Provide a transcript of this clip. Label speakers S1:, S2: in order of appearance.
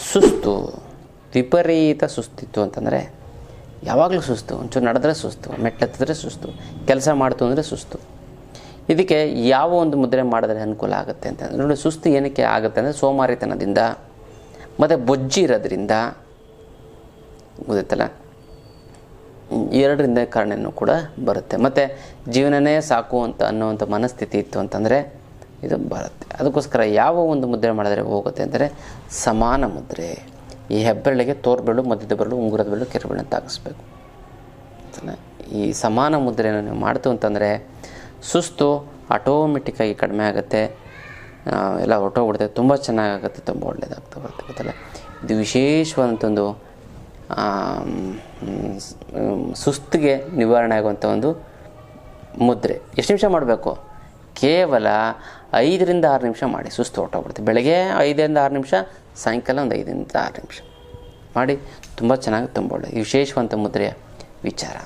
S1: ಸುಸ್ತು, ವಿಪರೀತ ಸುಸ್ತಿತ್ತು ಅಂತಂದರೆ ಯಾವಾಗಲೂ ಸುಸ್ತು, ಒಂಚೂರು ನಡೆದ್ರೆ ಸುಸ್ತು, ಮೆಟ್ಲೆತ್ತಿದ್ರೆ ಸುಸ್ತು, ಕೆಲಸ ಮಾಡ್ತು ಅಂದರೆ ಸುಸ್ತು. ಇದಕ್ಕೆ ಯಾವ ಒಂದು ಮುದ್ರೆ ಮಾಡಿದ್ರೆ ಅನುಕೂಲ ಆಗುತ್ತೆ ಅಂತ ನೋಡಿ. ಸುಸ್ತು ಏನಕ್ಕೆ ಆಗುತ್ತೆ ಅಂದರೆ ಸೋಮಾರಿತನದಿಂದ ಮತ್ತು ಬೊಜ್ಜಿ ಇರೋದ್ರಿಂದ, ಗೊತ್ತಲ್ಲ, ಎರಡರಿಂದ ಕಾರಣನೂ ಕೂಡ ಬರುತ್ತೆ. ಮತ್ತು ಜೀವನನೇ ಸಾಕು ಅಂತ ಅನ್ನೋವಂಥ ಮನಸ್ಥಿತಿ ಇತ್ತು ಅಂತಂದರೆ ಇದು ಬರುತ್ತೆ. ಅದಕ್ಕೋಸ್ಕರ ಯಾವ ಒಂದು ಮುದ್ರೆ ಮಾಡಿದ್ರೆ ಹೋಗುತ್ತೆ ಅಂದರೆ ಸಮಾನ ಮುದ್ರೆ. ಈ ಹೆಬ್ಬೆರಳಿಗೆ ತೋರ್ಬೆರಳು, ಮಧ್ಯದ ಬೆರಳು, ಉಂಗುರದ ಬೆರಳು, ಕಿರುಬೆರಳು ತಾಗಿಸ್ಬೇಕು. ಈ ಸಮಾನ ಮುದ್ರೆಯನ್ನು ನೀವು ಮಾಡ್ತು ಅಂತಂದರೆ ಸುಸ್ತು ಆಟೋಮೆಟಿಕ್ಕಾಗಿ ಕಡಿಮೆ ಆಗುತ್ತೆ, ಎಲ್ಲ ಹೊಟ್ಟೋಗ್ಬಿಡುತ್ತೆ, ತುಂಬ ಚೆನ್ನಾಗಾಗುತ್ತೆ, ತುಂಬ ಒಳ್ಳೆಯದಾಗ್ತಾ ಬರುತ್ತೆ. ಗೊತ್ತಲ್ಲ, ಇದು ವಿಶೇಷವಾದಂಥೊಂದು ಸುಸ್ತಿಗೆ ನಿವಾರಣೆ ಆಗುವಂಥ ಒಂದು ಮುದ್ರೆ. ಎಷ್ಟು ನಿಮಿಷ ಮಾಡಬೇಕು? ಕೇವಲ 5ರಿಂದ 6 ನಿಮಿಷ ಮಾಡಿ, ಸುಸ್ತು ಹೊಟ್ಟೋಗ್ಬಿಡುತ್ತೆ. ಬೆಳಗ್ಗೆ 5ರಿಂದ 6 ನಿಮಿಷ, ಸಾಯಂಕಾಲ ಒಂದು 5ರಿಂದ 6 ನಿಮಿಷ ಮಾಡಿ. ತುಂಬ ಚೆನ್ನಾಗಿ, ತುಂಬ ಒಳ್ಳೆಯದು. ವಿಶೇಷವಂತ ಮುದ್ರೆಯ ವಿಚಾರ.